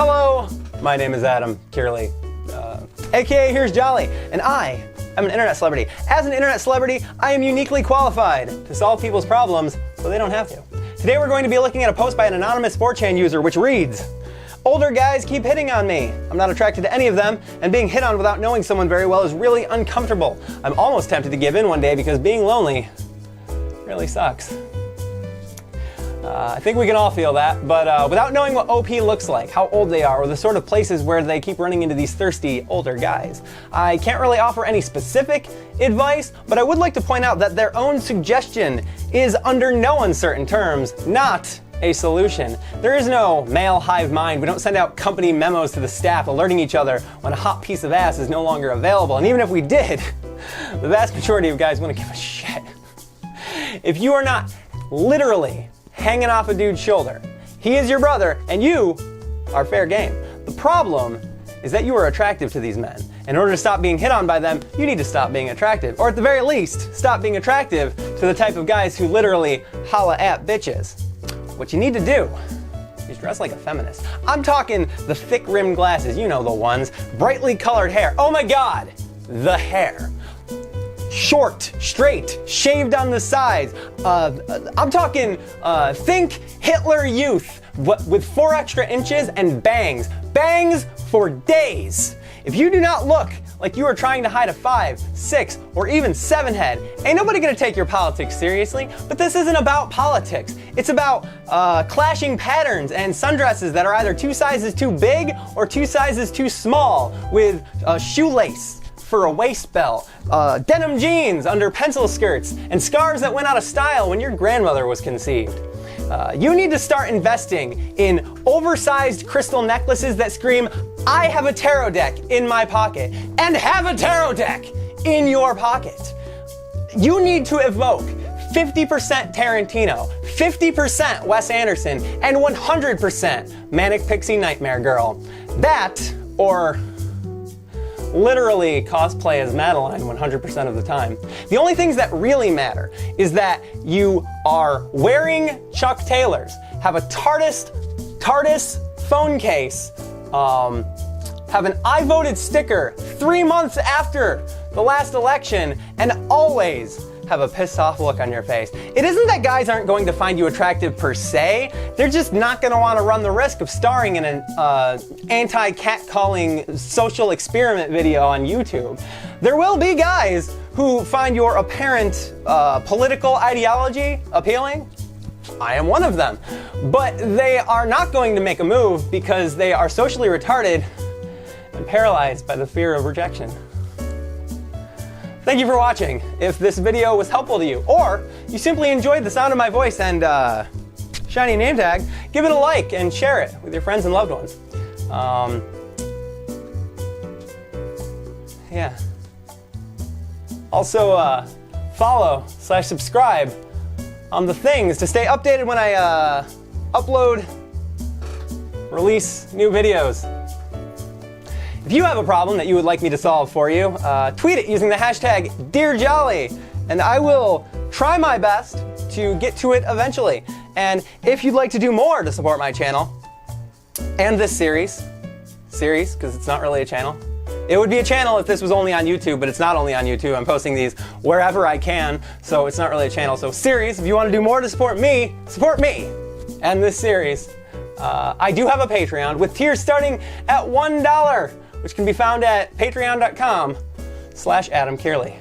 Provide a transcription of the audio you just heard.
Hello, my name is Adam Kearley, aka Here's Jolly, and I am an internet celebrity. As an internet celebrity, I am uniquely qualified to solve people's problems so they don't have to. Today we're going to be looking at a post by an anonymous 4chan user which reads, "Older guys keep hitting on me. I'm not attracted to any of them, and being hit on without knowing someone very well is really uncomfortable. I'm almost tempted to give in one day because being lonely really sucks." I think we can all feel that, but without knowing what OP looks like, how old they are, or the sort of places where they keep running into these thirsty older guys, I can't really offer any specific advice, but I would like to point out that their own suggestion is under no uncertain terms not a solution. There is no male hive mind. We don't send out company memos to the staff alerting each other when a hot piece of ass is no longer available, and even if we did, the vast majority of guys wouldn't give a shit. If you are not literally hanging off a dude's shoulder, he is your brother, and you are fair game. The problem is that you are attractive to these men. In order to stop being hit on by them, you need to stop being attractive. Or at the very least, stop being attractive to the type of guys who literally holla at bitches. What you need to do is dress like a feminist. I'm talking the thick rimmed glasses, you know the ones, brightly colored hair. Oh my God, the hair. Short, straight, shaved on the sides. I'm talking think Hitler Youth, but with 4 extra inches and bangs. Bangs for days. If you do not look like you are trying to hide a 5, 6, or even 7 head, ain't nobody gonna take your politics seriously. But this isn't about politics. It's about clashing patterns and sundresses that are either 2 sizes too big or 2 sizes too small, with shoelace for a waist belt, denim jeans under pencil skirts, and scarves that went out of style when your grandmother was conceived. You need to start investing in oversized crystal necklaces that scream, "I have a tarot deck in my pocket," and have a tarot deck in your pocket. You need to evoke 50% Tarantino, 50% Wes Anderson, and 100% Manic Pixie Nightmare Girl. That, or literally cosplay as Madeline 100% of the time. The only things that really matter is that you are wearing Chuck Taylors, have a TARDIS phone case, have an I voted sticker 3 months after the last election, and always have a pissed off look on your face. It isn't that guys aren't going to find you attractive per se, they're just not gonna wanna run the risk of starring in an anti-catcalling social experiment video on YouTube. There will be guys who find your apparent political ideology appealing. I am one of them. But they are not going to make a move because they are socially retarded and paralyzed by the fear of rejection. Thank you for watching. If this video was helpful to you, or you simply enjoyed the sound of my voice and shiny name tag, give it a like and share it with your friends and loved ones. Yeah. Also, follow/subscribe on the things to stay updated when I upload, release new videos. If you have a problem that you would like me to solve for you, tweet it using the hashtag #DearJolly, and I will try my best to get to it eventually. And if you'd like to do more to support my channel, and this series, because it's not really a channel. It would be a channel if this was only on YouTube, but it's not only on YouTube. I'm posting these wherever I can, so it's not really a channel. So series, if you want to do more to support me, and this series. I do have a Patreon with tiers starting at $1, which can be found at patreon.com/Adam Kearley.